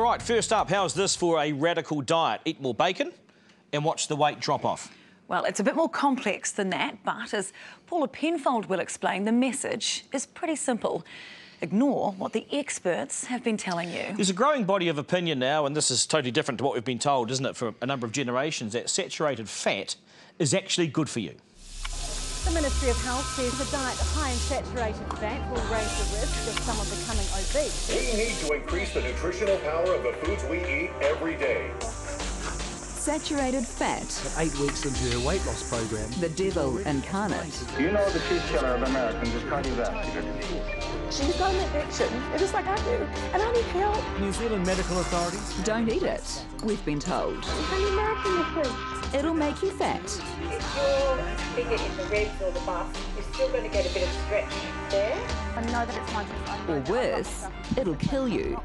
right, first up, how's this for a radical diet? Eat more bacon and watch the weight drop off. Well, it's a bit more complex than that, but as Paula Penfold will explain, the message is pretty simple. Ignore what the experts have been telling you. There's a growing body of opinion now, and this is totally different to what we've been told, isn't it, for a number of generations, that saturated fat is actually good for you. The Ministry of Health says a diet high in saturated fat will raise the risk of someone becoming obese. We need to increase the nutritional power of the foods we eat every day. Saturated fat. 8 weeks into her weight loss program. The devil incarnate. Do you know the chief killer of Americans is cardiovascular disease? She's got an addiction, just like I do, and I need help. New Zealand medical authorities. Don't eat it, we've been told. How you American with It'll make you fat. If your figure in the ribs or the bust, you're still going to get a bit of stretch there. I know that it's my fault. Or worse, it'll kill you.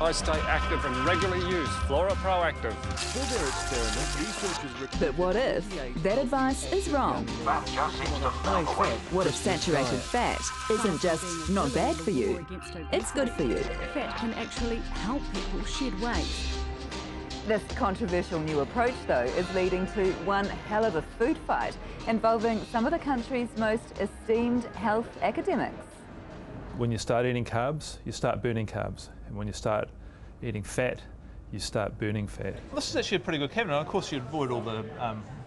I stay active and regularly use Flora Proactive. For their experiment, researchers... But what if that advice is wrong? That just seems to high fat. What if saturated fat isn't just not bad for you, it's good for you? Fat can actually help people shed weight. This controversial new approach, though, is leading to one hell of a food fight involving some of the country's most esteemed health academics. When you start eating carbs, you start burning carbs. And when you start eating fat, you start burning fat. This is actually a pretty good cabinet. Of course, you avoid all the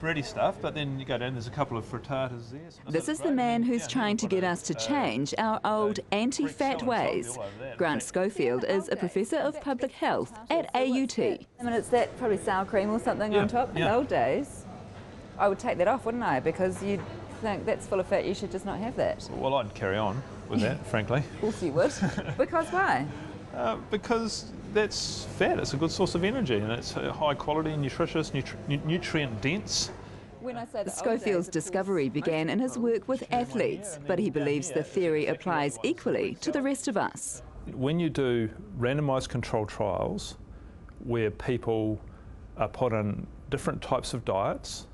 bready stuff, but then you go down, there's a couple of frittatas there. This is the man who's trying to get us to change our old anti-fat ways. Grant Schofield is a professor of public health at AUT. I mean, it's that probably sour cream or something on top. In the old days, I would take that off, wouldn't I? Because you'd think that's full of fat, you should just not have that. Well, I'd carry on with that, frankly. Of course you would. Because why? Because that's fat. It's a good source of energy, and it's high quality, nutritious, nutrient dense. When I say Schofield's discovery began in his work with athletes, but he believes the theory applies equally to the rest of us. When you do randomised controlled trials where people are put on different types of diets,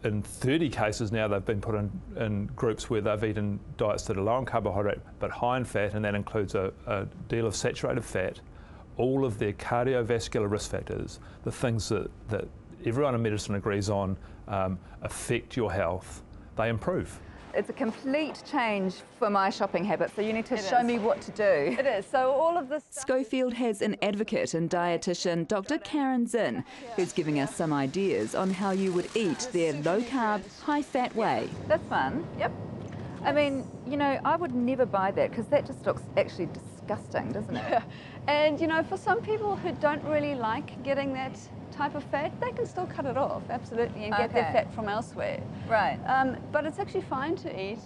in 30 cases now they've been put in groups where they've eaten diets that are low in carbohydrate but high in fat, and that includes a deal of saturated fat. All of their cardiovascular risk factors, the things that everyone in medicine agrees on affect your health, they improve. It's a complete change for my shopping habits, so you need to show me what to do. It is. So all of this... Schofield has an advocate and dietitian, Dr. Karen Zinn, who's giving us some ideas on how you would eat their low-carb, high-fat way. That's fun, yep. I mean, you know, I would never buy that because that just looks actually disgusting, doesn't it? And, you know, for some people who don't really like getting that type of fat, they can still cut it off, absolutely, and get their fat from elsewhere. Right. But it's actually fine to eat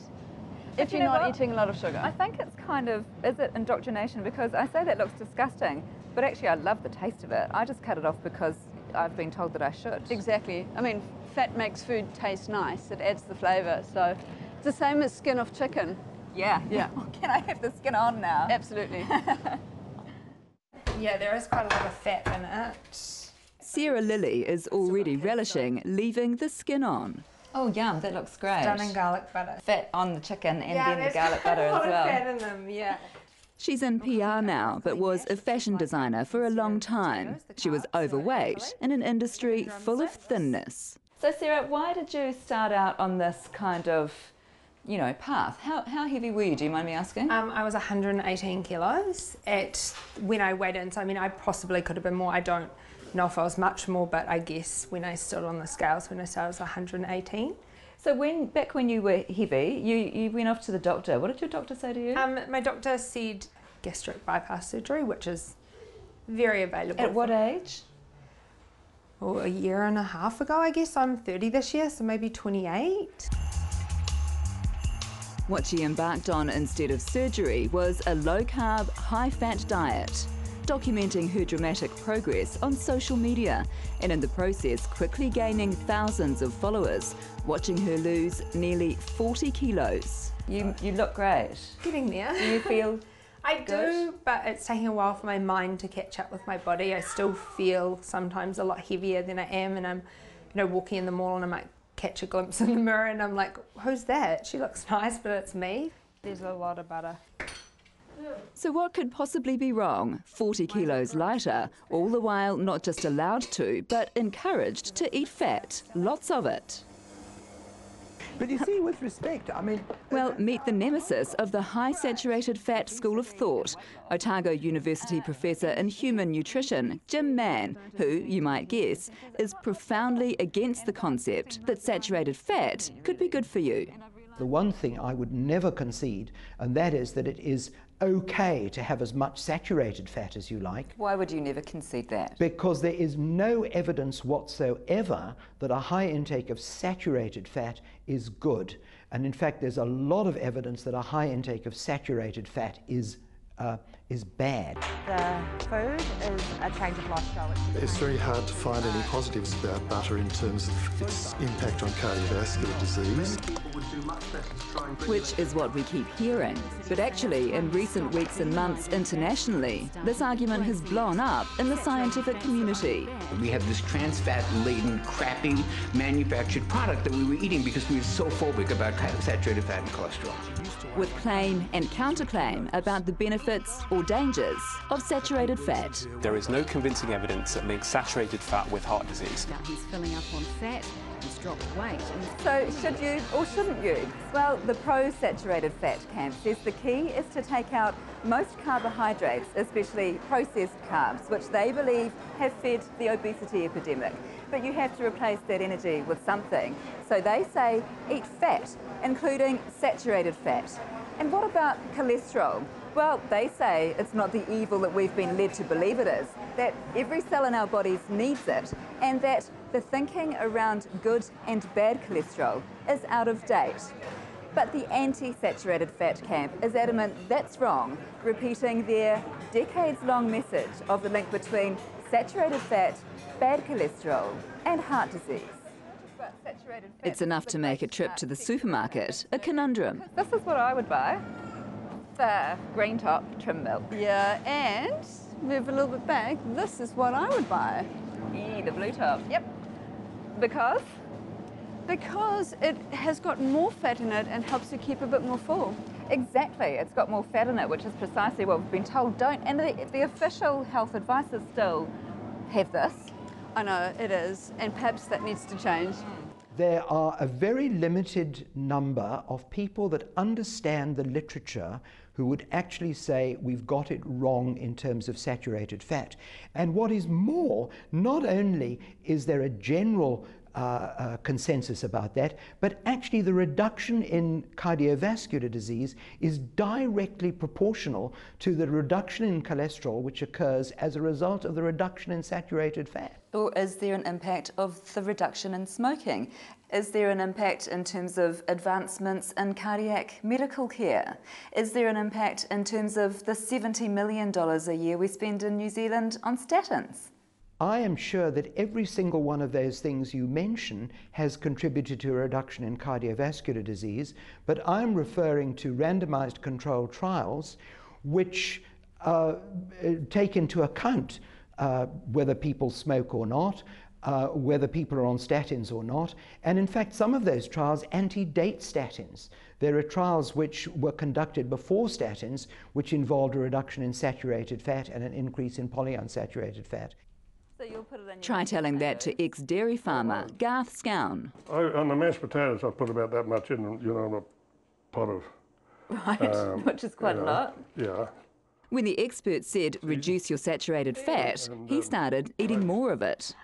if you're not eating a lot of sugar. I think it's kind of, is it indoctrination? Because I say that looks disgusting, but actually I love the taste of it. I just cut it off because I've been told that I should. Exactly. I mean, fat makes food taste nice. It adds the flavour. So it's the same as skin of chicken. Yeah. Yeah. Can I have the skin on now? Absolutely. Yeah, there is quite a lot of fat in it. Sarah Lilly is already relishing leaving the skin on. Oh, yum, that looks great. Stunning garlic butter. Fat on the chicken and then the garlic butter as well. Yeah, there's fat in them, yeah. She's in PR now, but was a fashion designer for a long time. She was overweight in an industry full of thinness. So, Sarah, why did you start out on this kind of, you know, path? How heavy were you, do you mind me asking? I was 118 kilos when I weighed in. So, I mean, I possibly could have been more. I don't know if I was much more, but I guess when I stood on the scales, when I started, I was 118. So back when you were heavy, you went off to the doctor. What did your doctor say to you? My doctor said gastric bypass surgery, which is very available. At what age? Well, a year and a half ago, I guess. I'm 30 this year, so maybe 28. What she embarked on instead of surgery was a low-carb, high-fat diet, documenting her dramatic progress on social media and in the process quickly gaining thousands of followers, watching her lose nearly 40 kilos. You look great. Getting there. Do you feel I do, but it's taking a while for my mind to catch up with my body. I still feel sometimes a lot heavier than I am, and I'm, you know, walking in the mall and I might catch a glimpse in the mirror and I'm like, who's that? She looks nice, but it's me. There's a lot of butter. So what could possibly be wrong? 40 kilos lighter, all the while not just allowed to, but encouraged to eat fat. Lots of it. But you see, with respect, I mean... Well, meet the nemesis of the high saturated fat school of thought, Otago University professor in human nutrition, Jim Mann, who, you might guess, is profoundly against the concept that saturated fat could be good for you. The one thing I would never concede, and that is that it is okay to have as much saturated fat as you like. Why would you never concede that? Because there is no evidence whatsoever that a high intake of saturated fat is good. And in fact, there's a lot of evidence that a high intake of saturated fat is bad. The food is a change of lifestyle. It's very hard to find any positives about butter in terms of its impact on cardiovascular disease. Which is what we keep hearing. But actually, in recent weeks and months internationally, this argument has blown up in the scientific community. We have this trans fat-laden, crappy, manufactured product that we were eating because we were so phobic about saturated fat and cholesterol. With claim and counterclaim about the benefits or dangers of saturated fat. There is no convincing evidence that links saturated fat with heart disease. He's filling up on fat, he's dropped weight. So should you or shouldn't you? Well, the pro-saturated fat camp says the key is to take out most carbohydrates, especially processed carbs, which they believe have fed the obesity epidemic. But you have to replace that energy with something. So they say eat fat, including saturated fat. And what about cholesterol? Well, they say it's not the evil that we've been led to believe it is, that every cell in our bodies needs it, and that the thinking around good and bad cholesterol is out of date. But the anti-saturated fat camp is adamant that's wrong, repeating their decades-long message of the link between saturated fat, bad cholesterol, and heart disease. It's enough to make a trip to the supermarket a conundrum. This is what I would buy. The green top trim milk. Yeah, and move a little bit back, this is what I would buy. Yeah, the blue top. Yep. Because? Because it has got more fat in it and helps you keep a bit more full. Exactly, it's got more fat in it, which is precisely what we've been told. Don't, and the official health advisors still have this. I know, it is, and perhaps that needs to change. There are a very limited number of people that understand the literature who would actually say we've got it wrong in terms of saturated fat. And what is more, not only is there a general consensus about that, but actually the reduction in cardiovascular disease is directly proportional to the reduction in cholesterol which occurs as a result of the reduction in saturated fat. Or is there an impact of the reduction in smoking? Is there an impact in terms of advancements in cardiac medical care? Is there an impact in terms of the $70 million a year we spend in New Zealand on statins? I am sure that every single one of those things you mention has contributed to a reduction in cardiovascular disease, but I'm referring to randomized controlled trials which take into account whether people smoke or not, whether people are on statins or not, and in fact some of those trials antedate statins. There are trials which were conducted before statins which involved a reduction in saturated fat and an increase in polyunsaturated fat. Try telling that to ex-dairy farmer Garth Scown. On the mashed potatoes, I put about that much in, in a pot of... Right, which is quite a lot. Yeah. When the expert said reduce your saturated fat, he started eating more of it.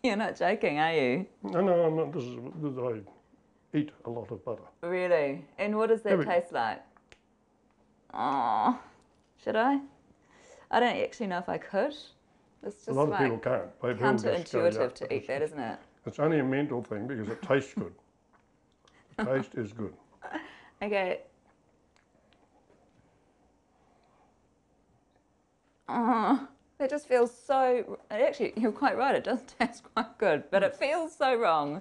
You're not joking, are you? No, I'm not. This is I eat a lot of butter. Really? And what does that taste like? Oh, should I? I don't actually know if I could. It's just a lot of people can't. Counterintuitive to eat that, isn't it? It's only a mental thing because it tastes good. The taste is good. Okay. Oh, that just feels so... Actually, you're quite right, it does taste quite good, but it feels so wrong.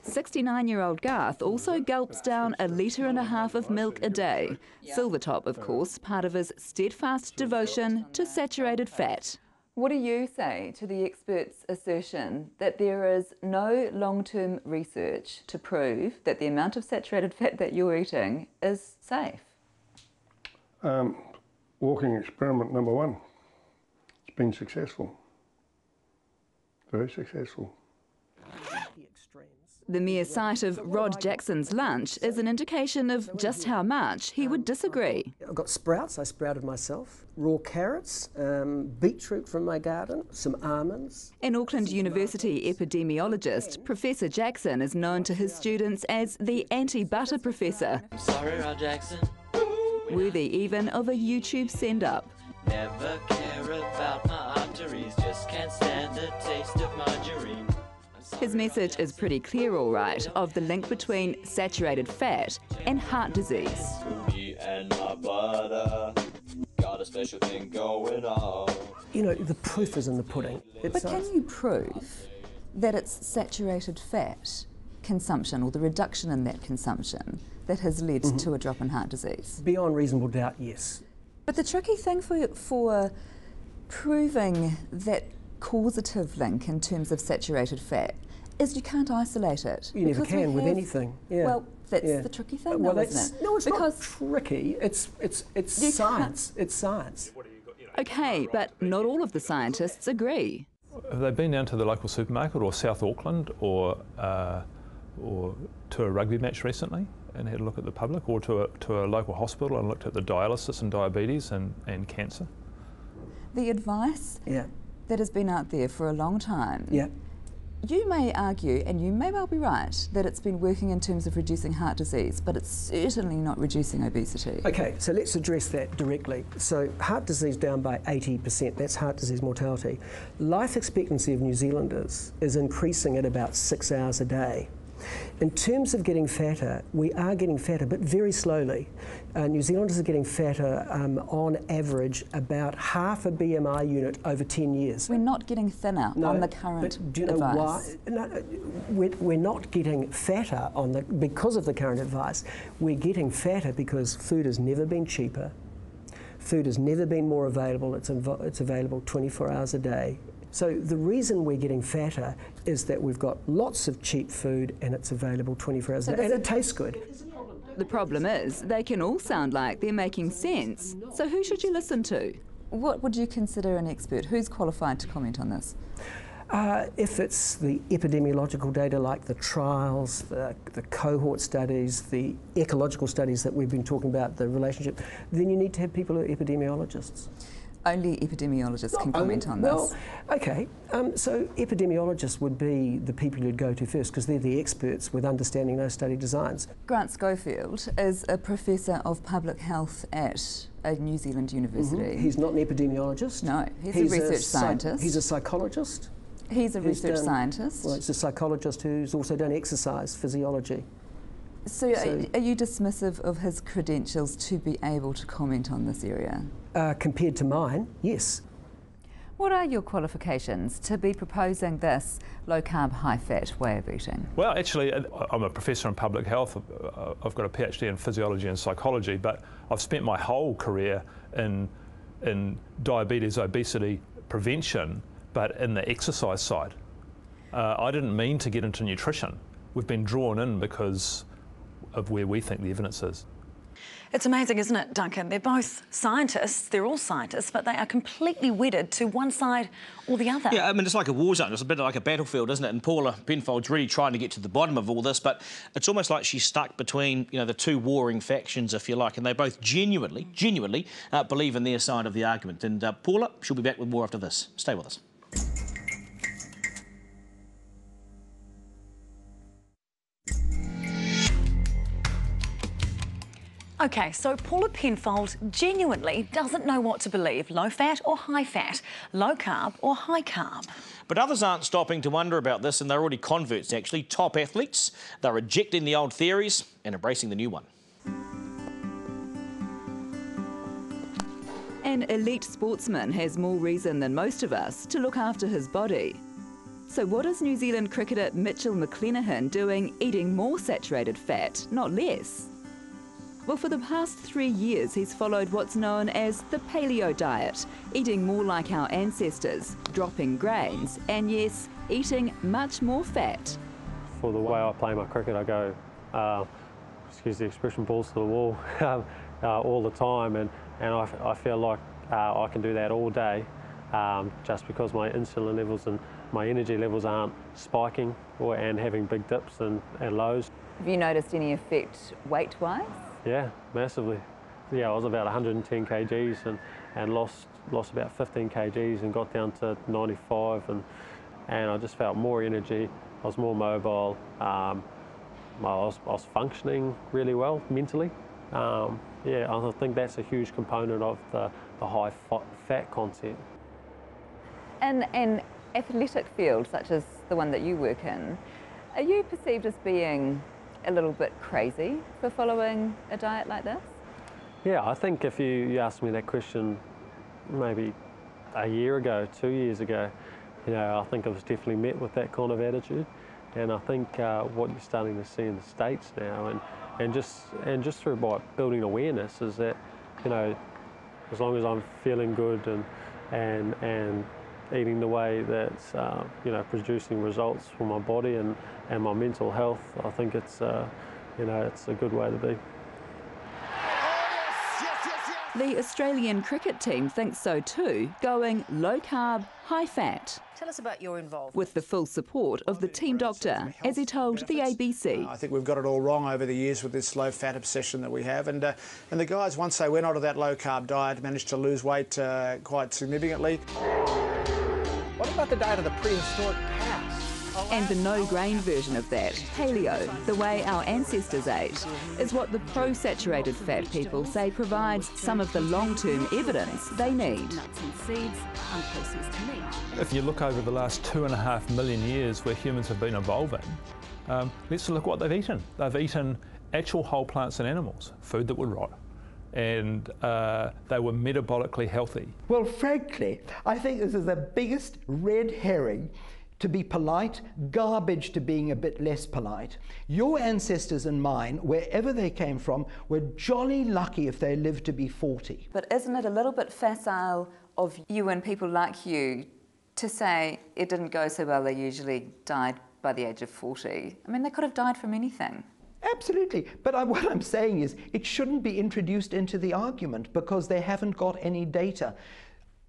69-year-old Garth also gulps down 1.5 litres of milk a day. Silvertop, of course, part of his steadfast devotion to saturated fat. What do you say to the experts' assertion that there is no long-term research to prove that the amount of saturated fat that you're eating is safe? Walking experiment number 1. It's been successful. Very successful. The mere sight of Rod Jackson's lunch is an indication of just how much he would disagree. I've got sprouts, I sprouted myself, raw carrots, beetroot from my garden, some almonds. An Auckland University epidemiologist, Professor Jackson is known to his students as the anti-butter professor. I'm sorry, Rod Jackson. Worthy even of a YouTube send-up. Never care about my arteries, just can't stand the taste of margarine. His message is pretty clear, all right, of the link between saturated fat and heart disease. Me and my butter got a special thing going on. You know, the proof is in the pudding. But can you prove that it's saturated fat consumption or the reduction in that consumption that has led to a drop in heart disease? Beyond reasonable doubt, yes. But the tricky thing for proving that causative link in terms of saturated fat is you can't isolate it. You never can with anything. Yeah. Well, that's the tricky thing, though, isn't it? No, it's not tricky. It's science. It's science. Okay, but not all of the scientists agree. Have they been down to the local supermarket or South Auckland or to a rugby match recently and had a look at the public, or to a local hospital and looked at the dialysis and diabetes and cancer? The advice that has been out there for a long time, you may argue, and you may well be right, that it's been working in terms of reducing heart disease, but it's certainly not reducing obesity. Okay, so let's address that directly. So heart disease down by 80%, that's heart disease mortality. Life expectancy of New Zealanders is increasing at about 6 hours a day. In terms of getting fatter, we are getting fatter, but very slowly. New Zealanders are getting fatter on average about half a BMI unit over 10 years. We're not getting thinner on the current but do you know advice. why? No, we're not getting fatter because of the current advice. We're getting fatter because food has never been cheaper. Food has never been more available. It's available 24 hours a day. So the reason we're getting fatter is that we've got lots of cheap food and it's available 24 hours a day, and it tastes good. The problem is they can all sound like they're making sense. So who should you listen to? What would you consider an expert? Who's qualified to comment on this? If it's the epidemiological data like the trials, the cohort studies, the ecological studies that we've been talking about, the relationship, then you need to have people who are epidemiologists. Only epidemiologists can comment on this. Well, okay, so epidemiologists would be the people you'd go to first because they're the experts with understanding those study designs. Grant Schofield is a professor of public health at a New Zealand university. He's not an epidemiologist. No, he's a research scientist. He's a psychologist. He's a research scientist. Well, he's a psychologist who's also done exercise physiology. So are you dismissive of his credentials to be able to comment on this area? Compared to mine, yes. What are your qualifications to be proposing this low-carb, high-fat way of eating? Well, actually, I'm a professor in public health. I've got a PhD in physiology and psychology, but I've spent my whole career in diabetes, obesity prevention, but in the exercise side. I didn't mean to get into nutrition. We've been drawn in because of where we think the evidence is. It's amazing, isn't it, Duncan? They're both scientists, they're all scientists, but they are completely wedded to one side or the other. Yeah, I mean, it's like a war zone. It's a bit like a battlefield, isn't it? And Paula Penfold's really trying to get to the bottom of all this, but it's almost like she's stuck between, you know, the two warring factions, if you like, and they both genuinely believe in their side of the argument. And Paula, she'll be back with more after this. Stay with us. OK, so Paula Penfold genuinely doesn't know what to believe, low fat or high fat, low carb or high carb. But others aren't stopping to wonder about this, and they're already converts, actually, top athletes. They're rejecting the old theories and embracing the new one. An elite sportsman has more reason than most of us to look after his body. So what is New Zealand cricketer Mitchell McClenaghan doing eating more saturated fat, not less? Well, for the past 3 years, he's followed what's known as the paleo diet, eating more like our ancestors, dropping grains, and yes, eating much more fat. For the way I play my cricket, I go, excuse the expression, balls to the wall all the time, and I feel like I can do that all day, just because my insulin levels and my energy levels aren't spiking and having big dips and lows. Have you noticed any effect weight-wise? Yeah, massively. Yeah, I was about 110 kgs and lost about 15 kgs and got down to 95, and I just felt more energy. I was more mobile. I was functioning really well mentally. Yeah, I think that's a huge component of the high fat concept. In an athletic field such as the one that you work in, are you perceived as being a little bit crazy for following a diet like this? Yeah, I think if you asked me that question maybe a year ago, 2 years ago, you know, I think I was definitely met with that kind of attitude. And I think what you're starting to see in the States now, and just through by building awareness, is that, you know, as long as I'm feeling good and eating the way that's you know, producing results for my body and my mental health, I think it's you know, it's a good way to be. The Australian cricket team thinks so too, going low carb, high fat. Tell us about your involvement. With the full support of the team doctor, as he told the ABC. I think we've got it all wrong over the years with this low fat obsession that we have, and the guys, once they went onto that low carb diet, managed to lose weight quite significantly. What about the diet of the prehistoric past? And the no-grain version of that, paleo, the way our ancestors ate, is what the pro-saturated fat people say provides some of the long-term evidence they need. Nuts and seeds, unprocessed meat. If you look over the last 2.5 million years where humans have been evolving, let's look what they've eaten. They've eaten actual whole plants and animals, food that would rot, and they were metabolically healthy. Well, frankly, I think this is the biggest red herring to be polite, garbage to being a bit less polite. Your ancestors and mine, wherever they came from, were jolly lucky if they lived to be 40. But isn't it a little bit facile of you and people like you to say it didn't go so well, they usually died by the age of 40? I mean, they could have died from anything. Absolutely, but what I'm saying is it shouldn't be introduced into the argument because they haven't got any data.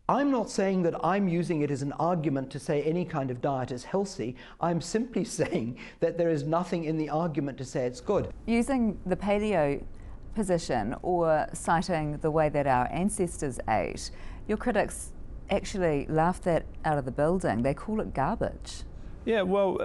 I'm not saying that I'm using it as an argument to say any kind of diet is healthy. I'm simply saying that there is nothing in the argument to say it's good. Using the paleo position or citing the way that our ancestors ate, your critics actually laugh that out of the building. They call it garbage. Yeah, well,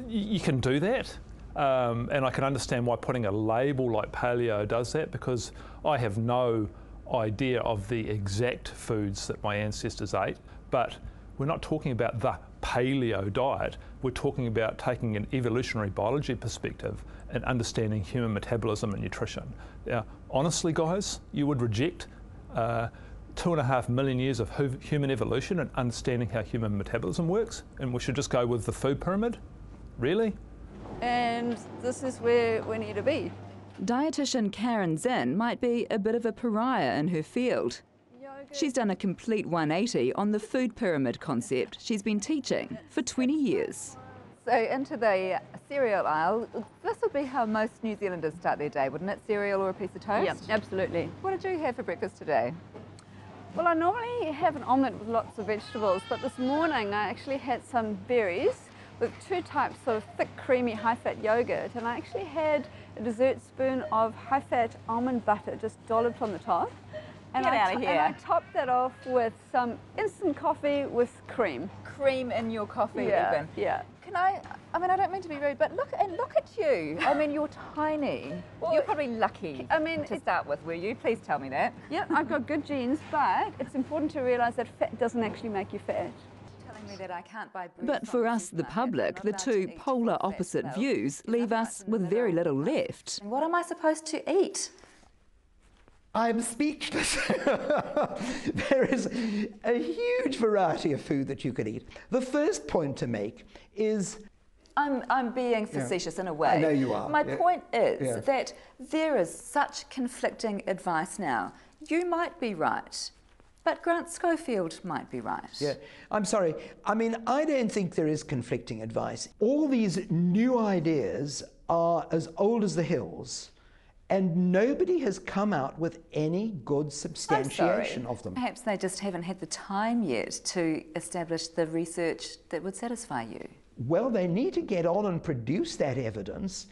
you can do that. And I can understand why putting a label like paleo does that, because I have no idea of the exact foods that my ancestors ate, but we're not talking about the paleo diet. We're talking about taking an evolutionary biology perspective and understanding human metabolism and nutrition. Now, honestly, guys, you would reject 2.5 million years of human evolution and understanding how human metabolism works, and we should just go with the food pyramid? Really? And this is where we need to be. Dietitian Karen Zinn might be a bit of a pariah in her field. She's done a complete 180 on the food pyramid concept she's been teaching for 20 years. So into the cereal aisle, this would be how most New Zealanders start their day, wouldn't it? Cereal or a piece of toast? Yep, absolutely. What did you have for breakfast today? Well, I normally have an omelette with lots of vegetables, but this morning I actually had some berries with 2 types of thick, creamy, high-fat yogurt, and I actually had a dessert spoon of high-fat almond butter just dolloped on the top. And Get out of here. And I topped that off with some instant coffee with cream. Cream in your coffee even? Yeah. Can I mean, I don't mean to be rude, but look at you. I mean, you're tiny. Well, you're probably lucky to start with, were you? Please tell me that. Yeah, I've got good genes, but it's important to realise that fat doesn't actually make you fat. That I can't buy. But for us, the public, the two polar opposite views leave us with very little left. What am I supposed to eat? I'm speechless. There is a huge variety of food that you can eat. The first point to make is I'm being facetious in a way. I know you are. My point is Yeah. that there is such conflicting advice now. You might be right, but Grant Schofield might be right. Yeah, I'm sorry. I mean, I don't think there is conflicting advice. All these new ideas are as old as the hills, and nobody has come out with any good substantiation of them. Perhaps they just haven't had the time yet to establish the research that would satisfy you. Well, they need to get on and produce that evidence,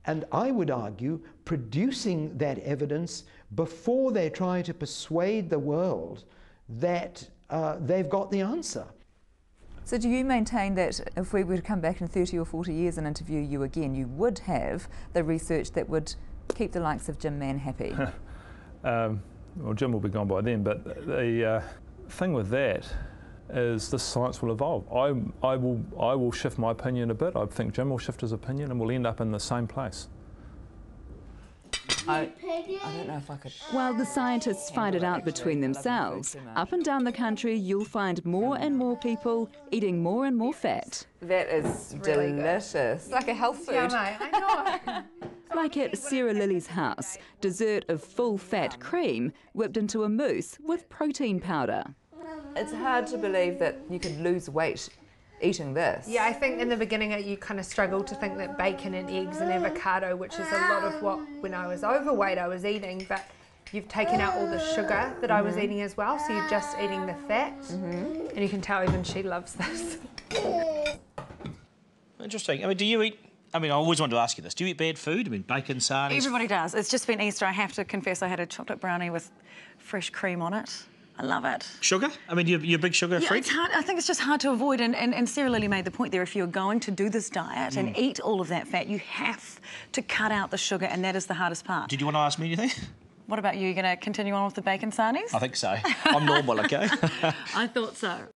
and I would argue producing that evidence before they try to persuade the world that they've got the answer. So do you maintain that if we were to come back in 30 or 40 years and interview you again, you would have the research that would keep the likes of Jim Mann happy? Well, Jim will be gone by then, but the thing with that is this science will evolve. I will shift my opinion a bit. I think Jim will shift his opinion, and we'll end up in the same place. I don't know if I could. While the scientists fight it out between themselves, up and down the country you'll find more and more people eating more and more fat. That is really delicious. It's like a health food. Yeah, mate, I know. Like at Sarah Lily's house, dessert of full fat cream whipped into a mousse with protein powder. It's hard to believe that you could lose weight eating this. Yeah, I think in the beginning you kind of struggled to think that bacon and eggs and avocado, which is a lot of what, when I was overweight, I was eating, but you've taken out all the sugar that I was eating as well, so you're just eating the fat. And you can tell even she loves this. Interesting. I mean, do you eat... I mean, I always wanted to ask you this. Do you eat bad food? I mean, bacon, sarnies... Everybody does. It's just been Easter. I have to confess I had a chocolate brownie with fresh cream on it. I love it. Sugar? I mean, you're a big sugar freak? It's hard. I think it's just hard to avoid. And Sarah Lily made the point there, if you're going to do this diet and eat all of that fat, you have to cut out the sugar, and that is the hardest part. Did you want to ask me anything? What about you? You're going to continue on with the bacon sarnies? I think so. I'm normal, OK? I thought so.